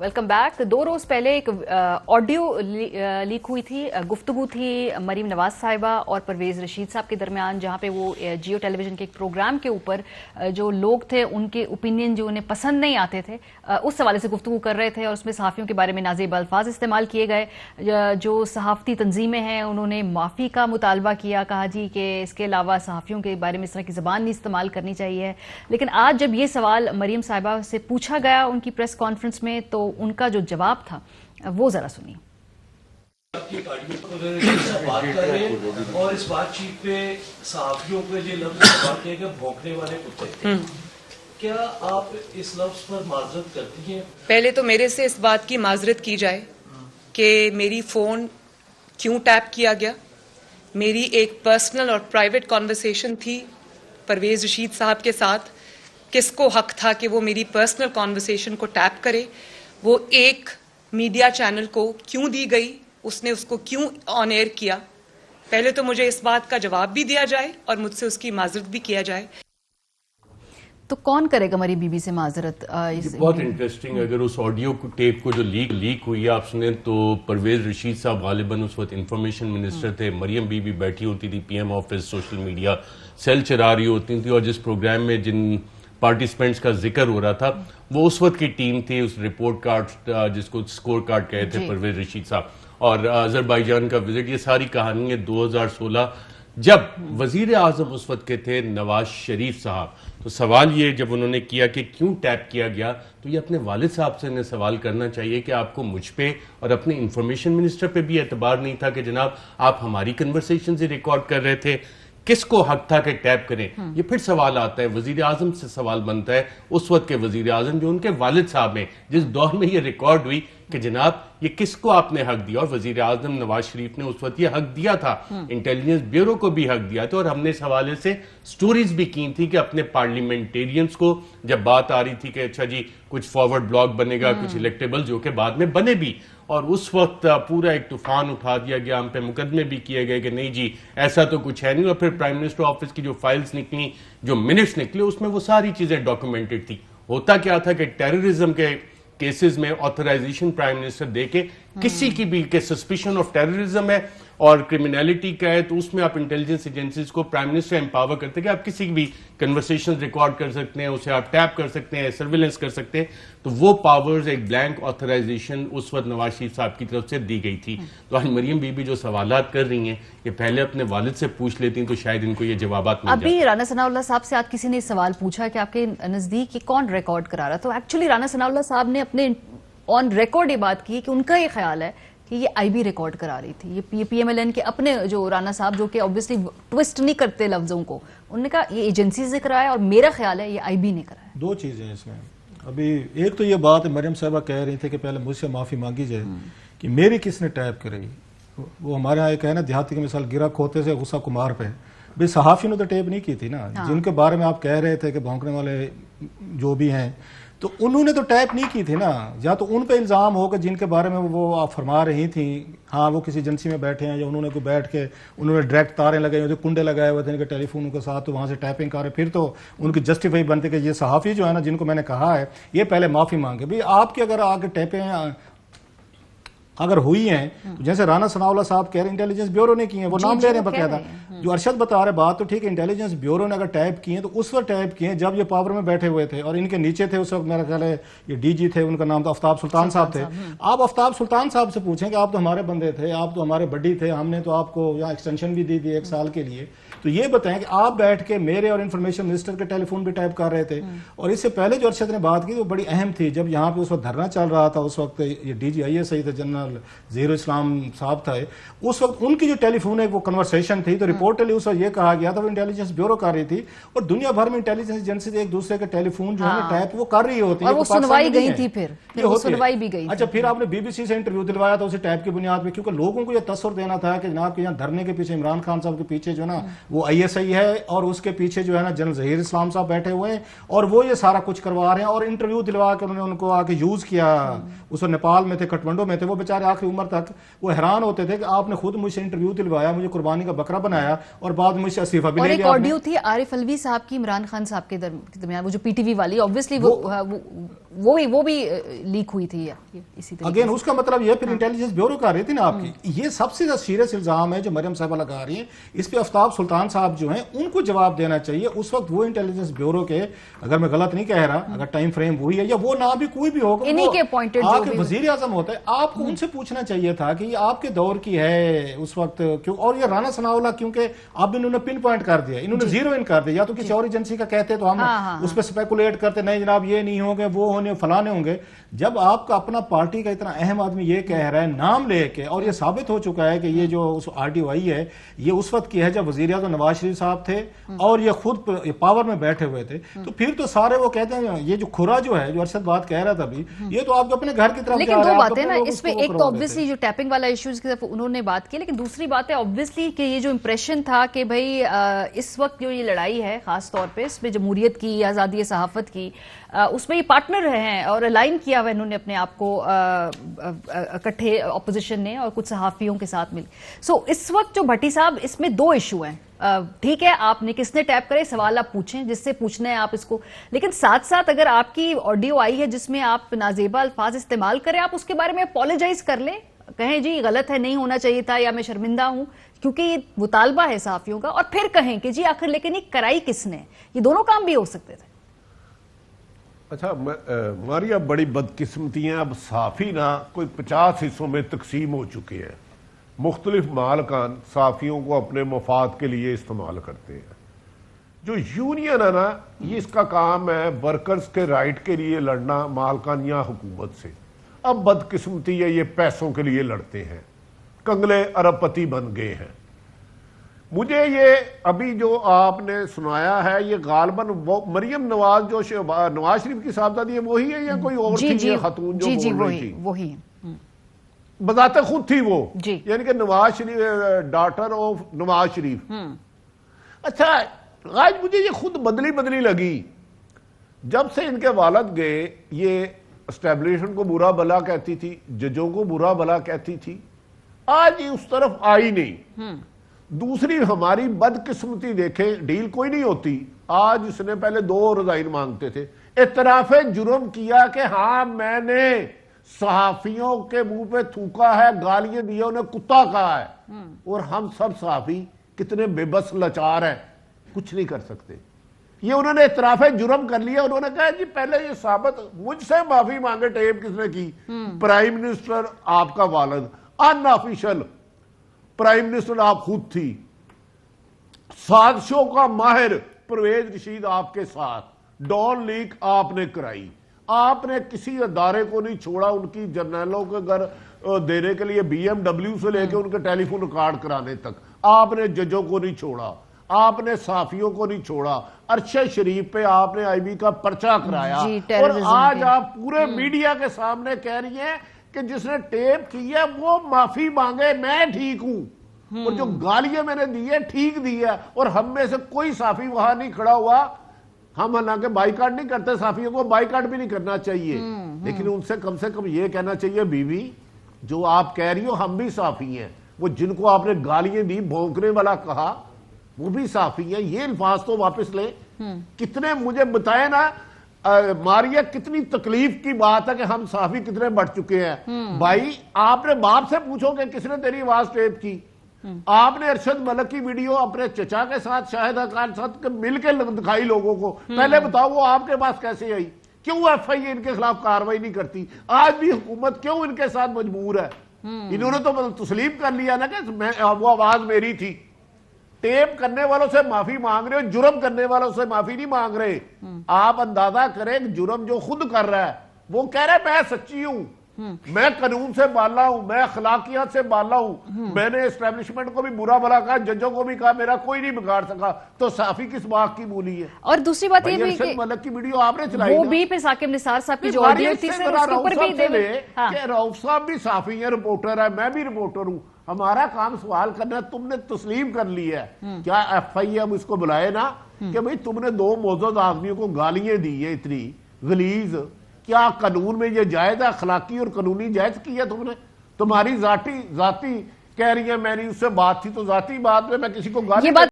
Welcome back. 2 रोज पहले एक audio leak हुई थी, गुफ्तगू थी मरीम नवाज साहिबा और परवेज रशीद साहब के दरमियान, जहां पे वो जियो टेलीविजन के एक प्रोग्राम के ऊपर जो लोग थे उनके ओपिनियन जो उन्हें पसंद नहीं आते थे उस हवाले से गुफ्तगू कर रहे थे और उसमें सहाफ़ियों के बारे में नाज़ेब अल्फाज इस्तेमाल किए गए। जो सहाफ़ती तंजीमें हैं उन्होंने माफ़ी का मुतालबा किया, कहा जी कि इसके अलावा सहाफ़ियों के बारे में इस तरह की ज़बान नहीं इस्तेमाल करनी चाहिए। लेकिन आज जब ये सवाल मरीम साहिबा से पूछा गया उनकी प्रेस कॉन्फ्रेंस में तो उनका जो जवाब था वो जरा सुनिए। बात कर रहे हैं और इस बातचीत पे सहाफियों पे जो लफ्ज किए गए भौंकने वाले कुत्ते, क्या आप इस लफ्ज पर माजरत करती हैं? पहले तो मेरे से इस बात की माजरत की जाए कि मेरी फोन क्यों टैप किया गया। मेरी एक पर्सनल और प्राइवेट कॉन्वर्सेशन थी परवेज रशीद साहब के साथ। किसको हक था कि वो मेरी पर्सनल कॉन्वर्सेशन को टैप करे? वो एक मीडिया चैनल को क्यों दी गई? उसने उसको क्यों ऑन एयर किया? पहले तो मुझे इस बात का जवाब भी दिया जाए और मुझसे उसकी माजरत भी किया जाए। तो कौन करेगा मरी बीबी से माजरत? बहुत इंटरेस्टिंग, अगर उस ऑडियो टेप को जो लीक हुई है आप सुने तो परवेज रशीद साहब गालिबन उस वक्त इंफॉर्मेशन मिनिस्टर थे, मरियम बीबी बैठी होती थी PM office, social media cell चला रही होती थी, और जिस प्रोग्राम में जिन पार्टिसिपेंट्स का जिक्र हो रहा था वो उस वक्त की टीम थी। उस रिपोर्ट कार्ड जिसको स्कोर कार्ड कहे थे परवेज रशीद साहब, और अजरबैजान का विजिट, ये सारी कहानी है 2016 जब वजीर आजम उस वक्त के थे नवाज शरीफ साहब। तो सवाल ये जब उन्होंने किया कि क्यों टैप किया गया, तो ये अपने वालिद साहब से इन्हें सवाल करना चाहिए कि आपको मुझ पे और अपने इंफॉर्मेशन मिनिस्टर पे भी एतबार नहीं था कि जनाब आप हमारी कन्वर्सेशन से रिकॉर्ड कर रहे थे, किसको हक था कि टैप करें? ये फिर सवाल आता है, वजीर आजम से सवाल बनता है, उस वक्त के वजीर आजम जो उनके वालिद साहब हैं, जिस दौर में ये रिकॉर्ड हुई कि जनाब ये किसको आपने हक दिया? और वजीर आजम नवाज शरीफ ने उस वक्त ये हक दिया था, इंटेलिजेंस ब्यूरो को भी हक दिया था। और हमने इस हवाले से स्टोरीज भी की थी कि अपने पार्लियामेंटेरियंस को जब बात आ रही थी कि अच्छा जी कुछ फॉरवर्ड ब्लॉक बनेगा, कुछ इलेक्टेबल, जो कि बाद में बने भी, और उस वक्त पूरा एक तूफान उठा दिया गया, हम पे मुकदमे भी किए गए कि नहीं जी ऐसा तो कुछ है नहीं। और फिर प्राइम मिनिस्टर ऑफिस की जो फाइल्स निकली, जो मिनट्स निकले, उसमें वो सारी चीजें डॉक्यूमेंटेड थी। होता क्या था कि टेररिज्म के केसेस में ऑथराइजेशन प्राइम मिनिस्टर दे के किसी की भी के सस्पिशन ऑफ टेररिज्म है और क्रिमिनलिटी का है, तो उसमें आप इंटेलिजेंस एजेंसीज को प्राइम मिनिस्टर एम्पावर करते हैं कि आप किसी की भी कन्वर्सेशन रिकॉर्ड कर सकते हैं, उसे आप टैप कर सकते हैं, सर्विलेंस कर सकते हैं। तो वो पावर्स एक ब्लैंक ऑथराइजेशन उस वक्त नवाज शरीफ साहब की तरफ से दी गई थी। तो आज मरियम बीबी जो सवालात कर रही हैं ये पहले अपने वालिद से पूछ लेती तो शायद इनको ये जवाबात मिल जाते। अभी राना सनाउल्लाह साहब से आज किसी ने सवाल पूछा कि आपके नजदीक कौन रिकॉर्ड करा रहा, तो एक्चुअली राना सनाउल्लाह साहब ने अपने ऑन रिकॉर्ड ये बात की कि उनका ये ख्याल है कि ये आईबी रिकॉर्ड करा रही थी। ये पीएमएलएन के अपने जो राना साहब, जो कि ऑब्वियसली ट्विस्ट नहीं करते लफ्जों को, उन्होंने कहा ये एजेंसी से कराया और मेरा ख्याल है ये आईबी ने कराया। दो चीजें इसमें। अभी एक तो ये बात मरियम साहबा कह रही थी कि पहले मुझसे माफी मांगी जाए कि मेरी किसने टैप कराई। वो हमारे यहाँ एक है ना देहाती की मिसाल, गिरा खोते से गुस्सा कुमार पे। भाई सहाफी ने तो टैप नहीं की थी ना। जिनके बारे में आप कह रहे थे कि भौंकने वाले जो भी हैं, तो उन्होंने तो टैप नहीं की थी ना। या तो उन पे इल्ज़ाम होगा जिनके बारे में वो आप फरमा रही थी, हाँ वो किसी एजेंसी में बैठे हैं या उन्होंने कोई बैठ के उन्होंने डायरेक्ट तारें लगाई हुई थी, कुंडे लगाए हुए थे इनके टेलीफोन के साथ, तो वहाँ से टैपिंग कर रहे, फिर तो उनकी जस्टिफाई बनती कि ये सहाफ़ी जो है ना जिनको मैंने कहा है ये पहले माफ़ी मांगे। भाई आपकी अगर आगे टैपें अगर हुई हैं तो जैसे राना सनाउल्लाह साहब कह रहे इंटेलिजेंस ब्यूरो ने की हैं, वो नाम ले रहे हैं बकायदा। जो अरशद बता रहे बात तो ठीक है, इंटेलिजेंस ब्यूरो ने अगर टैप किए तो उस वक्त टैप किए जब ये पावर में बैठे हुए थे और इनके नीचे थे उस वक्त मेरा ख्याल है ये डीजी थे, उनका नाम था आफ्ताब सुल्तान साहब थे। आप आफ्ताब सुल्तान साहब से पूछें कि आप तो हमारे बंदे थे, आप तो हमारे बड्डी थे, हमने तो आपको यहाँ एक्सटेंशन भी दी थी 1 साल के लिए, तो ये बताएं कि आप बैठ के मेरे और इंफॉर्मेशन मिनिस्टर के टेलीफोन भी टैप कर रहे थे। और इससे पहले जो अरशद ने बात की वो बड़ी अहम थी, जब यहाँ पे उस वक्त धरना चल रहा था, उस वक्त ये DGISI थे, जनरल ज़हीरुल इस्लाम साहब था, उस वक्त उनकी जो टेलीफोन है वो कन्वर्सेशन थी, तो रिपोर्टली उस वक्त ये कहा गया था वो इंटेलिजेंस ब्यूरो कर रही थी और दुनिया भर में इंटेलिजेंस एजेंसी एक दूसरे के टेलीफोन जो है टैप वो कर रही होती है। और वो सुनवाई गई थी, फिर वो सुनवाई भी गई। अच्छा, फिर आपने BBC से इंटरव्यू दिलवाया था उसे टैप की बुनियाद पे, क्योंकि लोगों को ये तस्वर देना था कि जनाब के यहाँ धरने के पीछे इमरान खान साहब के पीछे जो ना وہ ISI ہے اور اس کے پیچھے جو ہے نا جنرل ظہیر اسلام صاحب بیٹھے ہوئے ہیں اور وہ یہ سارا کچھ کروا رہے ہیں اور انٹرویو دلوا کے انہوں نے ان کو آ کے یوز کیا. اس وقت نیپال میں تھے, کٹمنڈو میں تھے, وہ بیچارے آخری عمر تک وہ حیران ہوتے تھے کہ آپ نے خود مجھ سے انٹرویو دلوایا, مجھے قربانی کا بکرا بنایا اور بعد مجھ سے استعفیٰ بھی اور لے ایک لیا. آڈیو تھی عارف الوی صاحب کی عمران خان صاحب کے درمیان, وہ جو PTV والی, obviously وہ بھی لیک ہوئی تھی اسی طریقے. اگین اس کا مطلب یہ پھر انٹیلیجنس بیورو کا رہی تھی نا آپ کی. یہ سب سے سیریس الزام ہے جو مریم صاحبہ لگا رہی ہیں. اس پہ آفتاب سلطان صاحب جو ہیں ان کو جواب دینا چاہیے. اس وقت وہ انٹیلیجنس بیورو کے, اگر میں غلط نہیں کہہ رہا, اگر ٹائم فریم وہی ہے یا وہ نہ بھی کوئی بھی ہوگا, انہی کے appointed جو بھی وزیر اعظم ہوتا ہے, آپ کو ان سے پوچھنا چاہیے تھا کہ یہ آپ کے دور کی ہے اس وقت کیوں. اور یہ رانا ثناء اللہ کیونکہ اب انہوں نے پن پوائنٹ کر دیا, انہوں نے زیرو ان کر دیا, یا تو کسی اور ایجنسی کا کہتے تو ہم اس پہ سپیکولیٹ کرتے, نہیں جناب یہ نہیں ہوں گے, وہ ہونے فلانے ہوں گے. جب آپ کا اپنا پارٹی کا اتنا اہم آدمی یہ کہہ رہا ہے نام لے کے, اور یہ ثابت ہو چکا ہے کہ یہ جو RTO آئی ہے یہ اس وقت کی ہے جب وزیر اعظم نواز شریف صاحب تھے اور یہ خود پاور میں بیٹھے ہوئے تھے, تو پھر تو سارے وہ کہتے ہیں یہ جو کھرا جو ہے, جو ارشد بات کہہ رہا تھا ابھی, یہ تو آپ اپنے گھر کی طرف لیکن دو باتیں نا اس میں, ایک تو obviously جو ٹیپنگ والا ایشوز کی طرف انہوں نے بات کی, لیکن دوسری بات ہے obviously کہ یہ جو امپریشن تھا کہ بھئی اس وقت جو یہ لڑائی ہے خاص طور پہ اس میں جمہوریت کی, آزادی صحافت کی, اس میں یہ پارٹنر رہے ہیں اور الائن کیا ہوا انہوں نے اپنے آپ کو اکٹھے اپوزیشن نے اور کچھ صحافیوں کے ساتھ مل. سو اس وقت جو بھٹی صاحب, اس میں دو ایشو ہیں. ٹھیک ہے, آپ نے کس نے ٹیپ کرے, سوال آپ پوچھیں جس سے پوچھنا ہے آپ اس کو, لیکن ساتھ ساتھ اگر آپ کی آڈیو آئی ہے جس میں آپ نازیبا الفاظ استعمال کریں, آپ اس کے بارے میں اپولوجائز کر لیں, کہیں جی غلط ہے, نہیں ہونا چاہیے تھا, یا میں شرمندہ ہوں, کیونکہ یہ مطالبہ ہے صحافیوں کا, اور پھر کہیں کہ جی آخر لیکن یہ کرائی کس نے. یہ دونوں کام بھی ہو سکتے تھے. اچھا ہماری اب بڑی بدقسمتی ہیں, اب صحافی نا کوئی 50 حصوں میں تقسیم ہو چکے ہیں. مختلف مالکان صحافیوں کو اپنے مفاد کے لیے استعمال کرتے ہیں. جو یونین ہے نا, یہ اس کا کام ہے ورکرز کے رائٹ کے لیے لڑنا مالکان یا حکومت سے. اب بدقسمتی ہے, یہ پیسوں کے لیے لڑتے ہیں, کنگلے ارب پتی بن گئے ہیں. مجھے یہ ابھی جو آپ نے سنایا ہے یہ غالباً مریم نواز جو نواز شریف کی صاحبزادی ہے وہی ہے یا کوئی اور تھی یہ خاتون جو بول رہی تھی؟ وہی بذات خود تھی وہ, جی, یعنی کہ نواز شریف, ڈاٹر آف نواز شریف. اچھا آج مجھے یہ خود بدلی لگی جب سے ان کے والد گئے. یہ اسٹیبلشمنٹ کو برا بلا کہتی تھی, ججوں کو برا بلا کہتی تھی, آج یہ اس طرف آئی نہیں. دوسری ہماری بدقسمتی دیکھیں, ڈیل کوئی نہیں ہوتی. آج اس نے پہلے 2 رضائن مانگتے تھے, اعتراف جرم کیا کہ ہاں میں نے صحافیوں کے منہ پہ تھوکا ہے, گالیاں دی, انہیں کتا کہا ہے. اور ہم سب صحافی کتنے بے بس لاچار ہیں, کچھ نہیں کر سکتے. یہ انہوں نے اعتراف جرم کر لیا. انہوں نے کہا جی پہلے یہ ثابت, مجھ سے معافی مانگے. ٹیپ کس نے کی؟ پرائم منسٹر آپ کا والد, ان آفیشل پرائم منسٹر آپ خود تھی. سازشوں کا ماہر پرویز رشید آپ کے ساتھ, ڈون لیک آپ نے کرائی. آپ نے کسی ادارے کو نہیں چھوڑا ان کی جرنیلوں کے گھر دینے کے لیے, BMW سے لے کے ان کے ٹیلی فون ریکارڈ کرانے تک. آپ نے ججوں کو نہیں چھوڑا, آپ نے صحافیوں کو نہیں چھوڑا. ارشد شریف پہ آپ نے IB کا پرچہ کرایا. اور آج آپ پورے میڈیا کے سامنے کہہ رہی ہیں کہ جس نے ٹیپ کی ہے وہ معافی مانگے, میں ٹھیک ہوں, اور جو گالیاں میں نے دی ہے ٹھیک دی ہے. اور ہم میں سے کوئی صحافی وہاں نہیں کھڑا ہوا. ہم حالانکہ بائیکاٹ نہیں کرتے, صحافیوں کو بائیکاٹ بھی نہیں کرنا چاہیے, لیکن ان سے کم یہ کہنا چاہیے بیوی جو آپ کہہ رہی ہو ہم بھی صحافی ہیں. وہ جن کو آپ نے گالیاں دی, بھونکنے والا کہا, وہ بھی صحافی ہیں. یہ الفاظ تو واپس لیں. کتنے مجھے بتائیں نا ماریا, کتنی تکلیف کی بات ہے کہ ہم صحافی کتنے بڑھ چکے ہیں. بھائی آپ نے باپ سے پوچھو کہ کس نے تیری آواز ٹیپ کی. آپ نے ارشد ملک کی ویڈیو اپنے چچا کے ساتھ, شاہد خان ساتھ مل کے دکھائی لوگوں کو. پہلے بتاؤ وہ آپ کے پاس کیسے آئی؟ کیوں FIA ان کے خلاف کاروائی نہیں کرتی؟ آج بھی حکومت کیوں ان کے ساتھ مجبور ہے؟ انہوں نے تو تسلیم کر لیا نا کہ وہ آواز میری تھی. ٹیپ کرنے والوں سے معافی مانگ رہے ہو, جرم کرنے والوں سے معافی نہیں مانگ رہے. آپ اندازہ کریں جرم جو خود کر رہا ہے وہ کہہ رہا ہے میں سچی ہوں, میں قانون سے بالا ہوں, میں اخلاقیات سے بالا ہوں, میں نے اسٹیبلشمنٹ کو بھی برا بھلا کہا, ججوں کو بھی کہا, میرا کوئی نہیں بگاڑ سکا. تو صحافی کس بات کی بولی ہے؟ اور دوسری بات یہ بھی کہ ملک کی ویڈیو آپ نے چلائی, وہ بھی پھر ثاقب نثار صاحب کی جو آڈیو تھی, رؤف صاحب بھی صحافی ہیں, رپورٹر ہے, میں بھی رپورٹر ہوں. ہمارا کام سوال کرنا ہے. تم نے تسلیم کر لی ہے, کیا ایف آئی ایم اس کو بلائے نا کہ بھئی تم نے 2 معزز آدمیوں کو گالیاں دی ہیں اتنی غلیظ, کیا قانون میں یہ جائز ہے, اخلاقی اور قانونی جائز کیا تم نے؟ تمہاری ذاتی کہہ رہی ہیں میں نے اس سے بات تھی, تو ذاتی بات میں کسی کو گالی